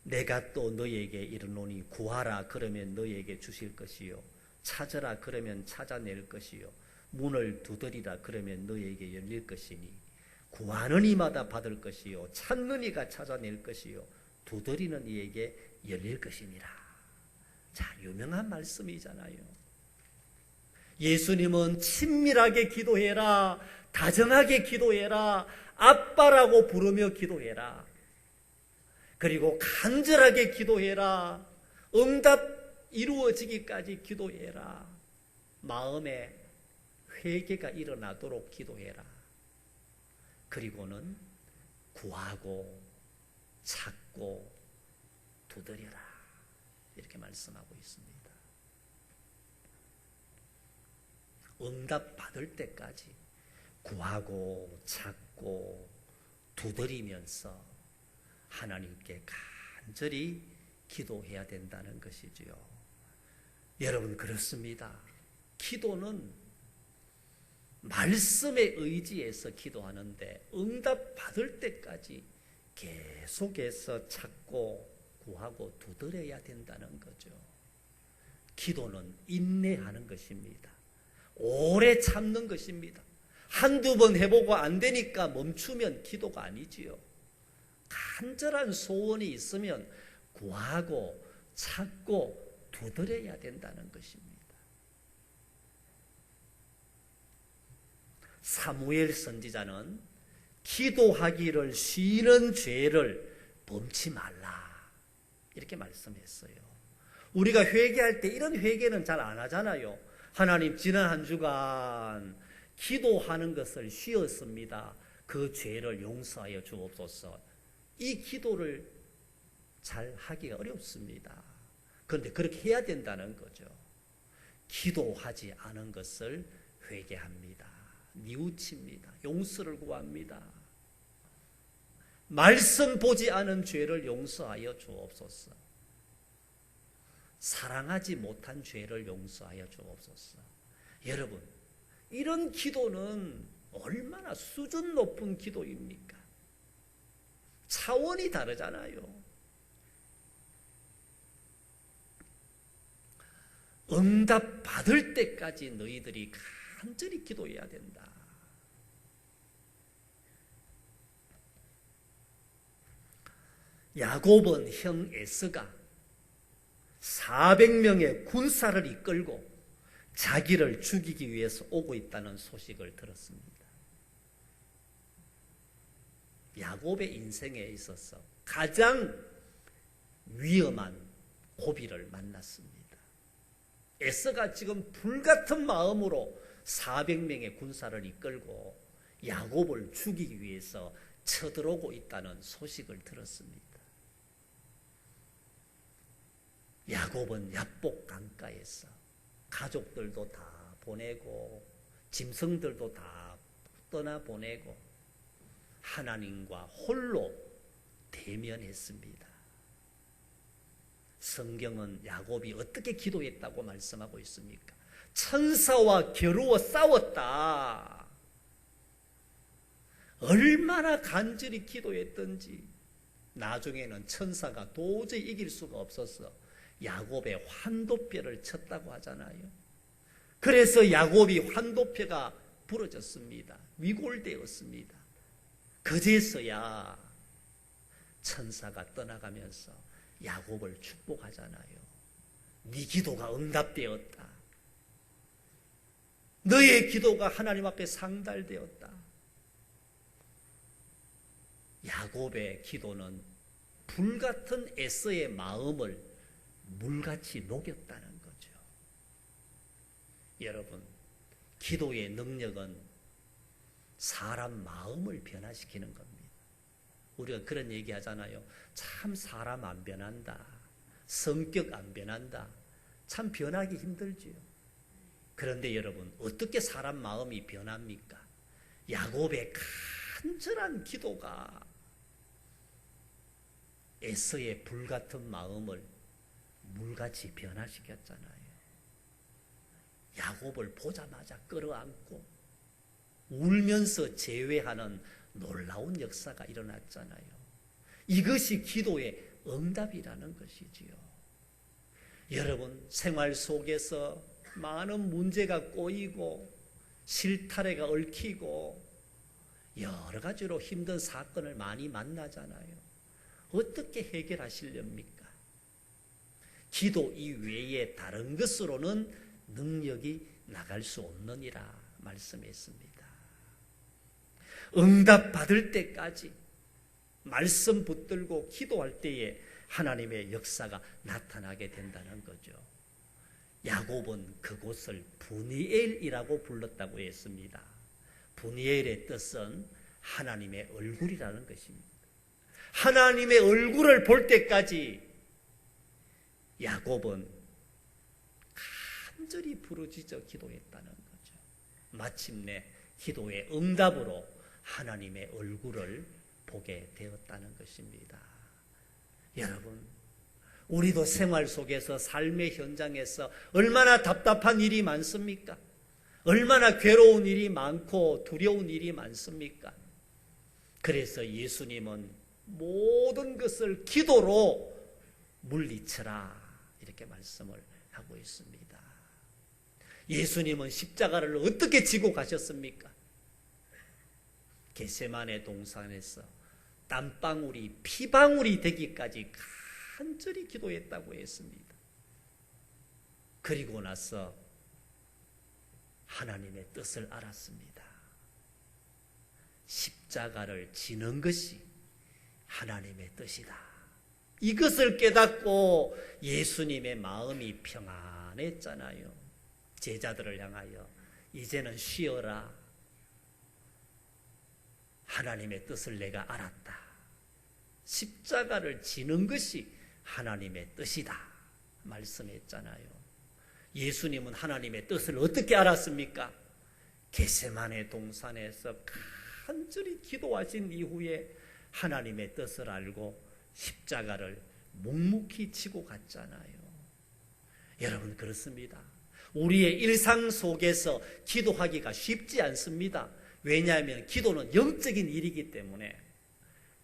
내가 또 너희에게 이르노니 구하라 그러면 너희에게 주실 것이요 찾으라 그러면 찾아낼 것이요 문을 두드리라 그러면 너희에게 열릴 것이니 구하는 이마다 받을 것이요 찾는 이가 찾아낼 것이요 두드리는 이에게 열릴 것이니라. 자, 유명한 말씀이잖아요. 예수님은 친밀하게 기도해라, 다정하게 기도해라, 아빠라고 부르며 기도해라, 그리고 간절하게 기도해라, 응답 이루어지기까지 기도해라, 마음에 회개가 일어나도록 기도해라, 그리고는 구하고 찾고 두드려라, 이렇게 말씀하고 있습니다. 응답 받을 때까지 구하고 찾고 두드리면서 하나님께 간절히 기도해야 된다는 것이지요. 여러분, 그렇습니다. 기도는 말씀에 의지해서 기도하는데 응답 받을 때까지 계속해서 찾고 구하고 두드려야 된다는 거죠. 기도는 인내하는 것입니다. 오래 참는 것입니다. 한두 번 해보고 안 되니까 멈추면 기도가 아니지요. 간절한 소원이 있으면 구하고 찾고 두드려야 된다는 것입니다. 사무엘 선지자는 기도하기를 쉬는 죄를 범치 말라 이렇게 말씀했어요. 우리가 회개할 때 이런 회개는 잘 안 하잖아요. 하나님, 지난 한 주간 기도하는 것을 쉬었습니다. 그 죄를 용서하여 주옵소서. 이 기도를 잘 하기가 어렵습니다. 그런데 그렇게 해야 된다는 거죠. 기도하지 않은 것을 회개합니다. 뉘우칩니다. 용서를 구합니다. 말씀 보지 않은 죄를 용서하여 주옵소서. 사랑하지 못한 죄를 용서하여 주옵소서. 여러분, 이런 기도는 얼마나 수준 높은 기도입니까? 차원이 다르잖아요. 응답 받을 때까지 너희들이 간절히 기도해야 된다. 야곱은 형 에서가 400명의 군사를 이끌고 자기를 죽이기 위해서 오고 있다는 소식을 들었습니다. 야곱의 인생에 있어서 가장 위험한 고비를 만났습니다. 에서가 지금 불같은 마음으로 400명의 군사를 이끌고 야곱을 죽이기 위해서 쳐들어오고 있다는 소식을 들었습니다. 야곱은 야복 강가에서 가족들도 다 보내고 짐승들도 다 떠나보내고 하나님과 홀로 대면했습니다. 성경은 야곱이 어떻게 기도했다고 말씀하고 있습니까? 천사와 겨루어 싸웠다. 얼마나 간절히 기도했던지 나중에는 천사가 도저히 이길 수가 없어서 야곱의 환도뼈를 쳤다고 하잖아요. 그래서 야곱이 환도뼈가 부러졌습니다. 위골되었습니다. 그제서야 천사가 떠나가면서 야곱을 축복하잖아요. 네 기도가 응답되었다. 너의 기도가 하나님 앞에 상달되었다. 야곱의 기도는 불같은 에서의 마음을 물같이 녹였다는 거죠. 여러분, 기도의 능력은 사람 마음을 변화시키는 겁니다. 우리가 그런 얘기 하잖아요. 참 사람 안 변한다. 성격 안 변한다. 참 변하기 힘들지요. 그런데 여러분, 어떻게 사람 마음이 변합니까? 야곱의 간절한 기도가 에서의 불같은 마음을 물같이 변화시켰잖아요. 야곱을 보자마자 끌어안고 울면서 제외하는 놀라운 역사가 일어났잖아요. 이것이 기도의 응답이라는 것이지요. 여러분, 생활 속에서 많은 문제가 꼬이고 실타래가 얽히고 여러 가지로 힘든 사건을 많이 만나잖아요. 어떻게 해결하시렵니까? 기도 이외에 다른 것으로는 능력이 나갈 수 없느니라 말씀했습니다. 응답 받을 때까지 말씀 붙들고 기도할 때에 하나님의 역사가 나타나게 된다는 거죠. 야곱은 그곳을 브니엘이라고 불렀다고 했습니다. 브니엘의 뜻은 하나님의 얼굴이라는 것입니다. 하나님의 얼굴을 볼 때까지 야곱은 간절히 부르짖어 기도했다는 거죠. 마침내 기도의 응답으로 하나님의 얼굴을 보게 되었다는 것입니다. 여러분, 우리도 생활 속에서 삶의 현장에서 얼마나 답답한 일이 많습니까? 얼마나 괴로운 일이 많고 두려운 일이 많습니까? 그래서 예수님은 모든 것을 기도로 물리쳐라 이렇게 말씀을 하고 있습니다. 예수님은 십자가를 어떻게 지고 가셨습니까? 겟세마네 동산에서 땀방울이 피방울이 되기까지 간절히 기도했다고 했습니다. 그리고 나서 하나님의 뜻을 알았습니다. 십자가를 지는 것이 하나님의 뜻이다. 이것을 깨닫고 예수님의 마음이 평안했잖아요. 제자들을 향하여 이제는 쉬어라. 하나님의 뜻을 내가 알았다. 십자가를 지는 것이 하나님의 뜻이다 말씀했잖아요. 예수님은 하나님의 뜻을 어떻게 알았습니까? 겟세마네 동산에서 간절히 기도하신 이후에 하나님의 뜻을 알고 십자가를 묵묵히 지고 갔잖아요. 여러분, 그렇습니다. 우리의 일상 속에서 기도하기가 쉽지 않습니다. 왜냐하면 기도는 영적인 일이기 때문에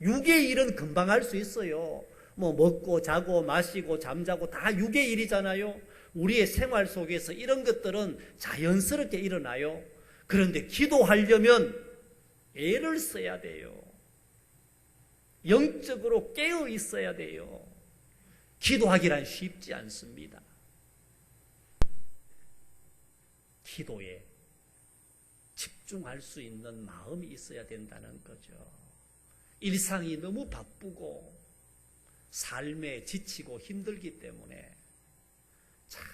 육의 일은 금방 할 수 있어요. 뭐 먹고 자고 마시고 잠자고 다 육의 일이잖아요. 우리의 생활 속에서 이런 것들은 자연스럽게 일어나요. 그런데 기도하려면 애를 써야 돼요. 영적으로 깨어 있어야 돼요. 기도하기란 쉽지 않습니다. 기도에 집중할 수 있는 마음이 있어야 된다는 거죠. 일상이 너무 바쁘고 삶에 지치고 힘들기 때문에 참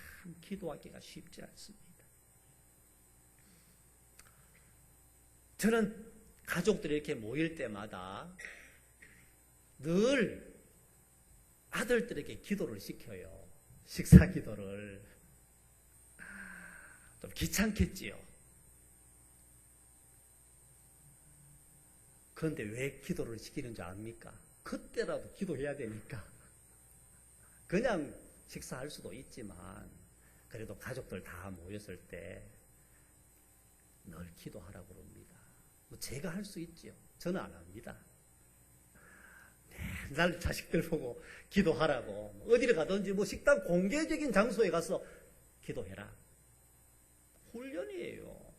기도하기가 쉽지 않습니다. 저는 가족들이 이렇게 모일 때마다 늘 아들들에게 기도를 시켜요. 식사 기도를. 좀 귀찮겠지요. 그런데 왜 기도를 시키는 줄 압니까? 그때라도 기도해야 되니까. 그냥 식사할 수도 있지만 그래도 가족들 다 모였을 때 늘 기도하라고 그럽니다. 뭐 제가 할 수 있지요. 저는 안 합니다. 맨날 자식들 보고 기도하라고. 어디를 가든지 뭐 식당 공개적인 장소에 가서 기도해라. 훈련이에요.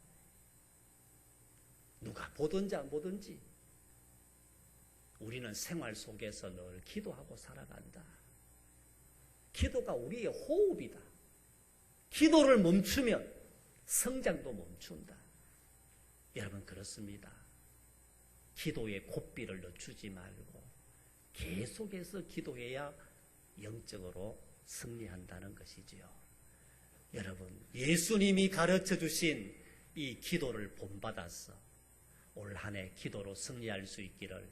누가 보든지 안 보든지 우리는 생활 속에서 늘 기도하고 살아간다. 기도가 우리의 호흡이다. 기도를 멈추면 성장도 멈춘다. 여러분 그렇습니다. 기도에 고삐를 늦추지 말고 계속해서 기도해야 영적으로 승리한다는 것이지요. 여러분 예수님이 가르쳐 주신 이 기도를 본받아서 올 한 해 기도로 승리할 수 있기를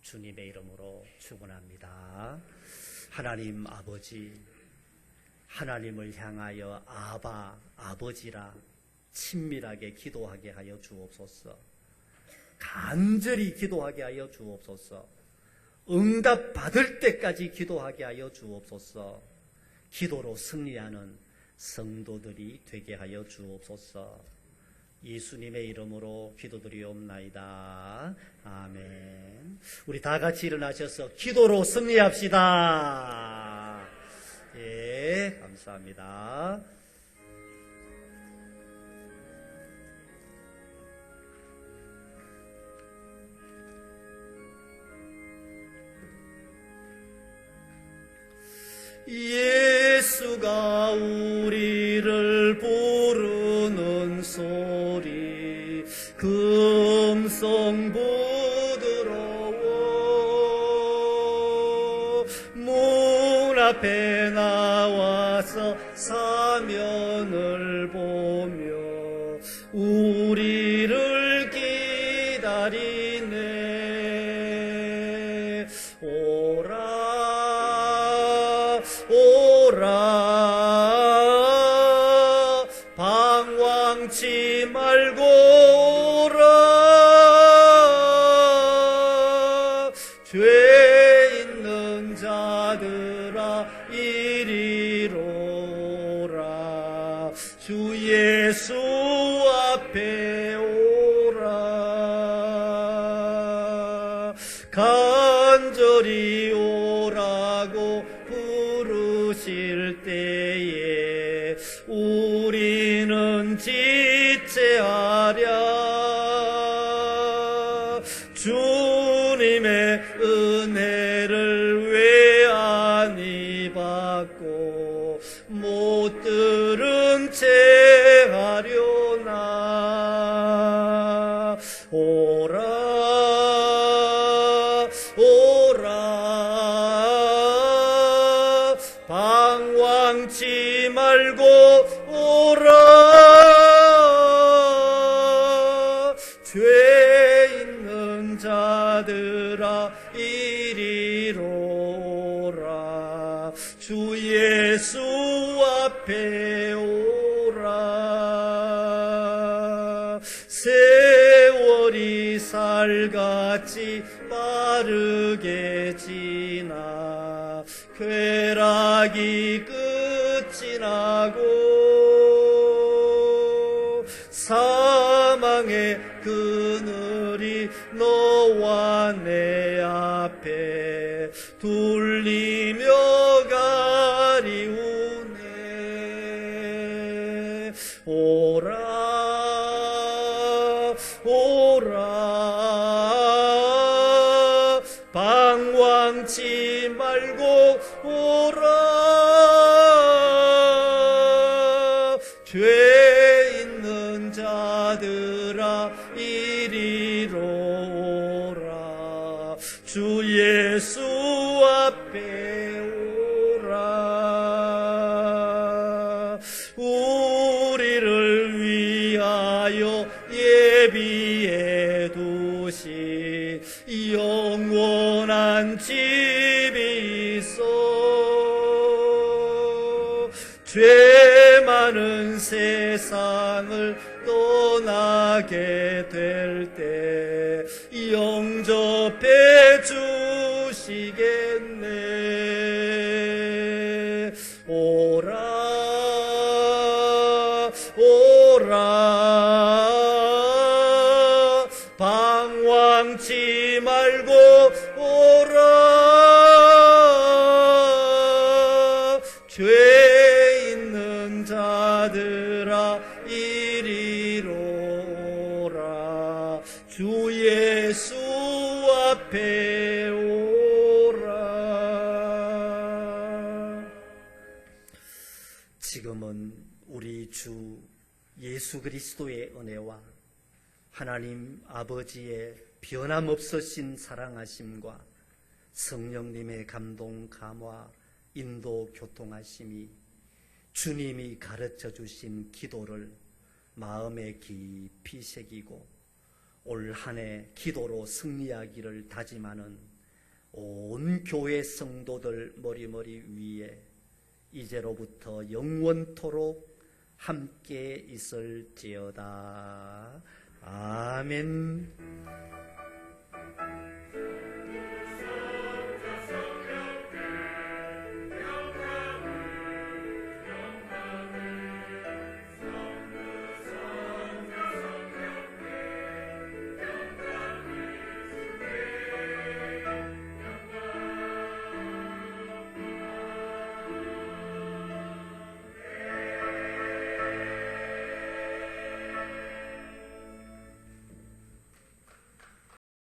주님의 이름으로 축원합니다. 하나님 아버지, 하나님을 향하여 아바, 아버지라 친밀하게 기도하게 하여 주옵소서. 간절히 기도하게 하여 주옵소서. 응답 받을 때까지 기도하게 하여 주옵소서. 기도로 승리하는 성도들이 되게 하여 주옵소서. 예수님의 이름으로 기도드리옵나이다. 아멘. 우리 다 같이 일어나셔서 기도로 승리합시다. 예, 감사합니다. 예수가 우리를 부르는 소리 그 음성 부드러워 문 앞에 나와서 사면을 보며 우리를 기다리네. 오라 방황치 말고 오라 죄 있는 자들아 이리로 오라 주 예수 앞에 오라 간절히 오라고 부르실 때에 우리는 지체하랴. 주님의 은혜를 왜 아니 받고 못 들은 채 하려나. 오라 방황치 말고 오라 죄 있는 자들아 이리로 오라 주 예수 앞에 오라. 세월이 살같이 빠르게 지나 쾌락이 끝이 나고 사망의 그늘이 너와 내 앞에 둘리며 가리우네. 오라 오라 방황치 말고 오라. 죄 있는 자들아 이리로 오라. 주 예수 앞에 오라. 우리를 위하여 예비해 두신 영원한 집이 있어. 죄 많은 세상을 떠나게 될 때 영접해 주시겠네. 오라 오라 방황치 말고 오라. 죄 있는 자들아 이리로 오라. 주 예수 앞에 오라. 지금은 우리 주 예수 그리스도의 은혜와 하나님 아버지의 변함없으신 사랑하심과 성령님의 감동, 감화, 인도, 교통하심이 주님이 가르쳐 주신 기도를 마음에 깊이 새기고 올 한 해 기도로 승리하기를 다짐하는 온 교회 성도들 머리머리 위에 이제로부터 영원토록 함께 있을지어다. 아멘.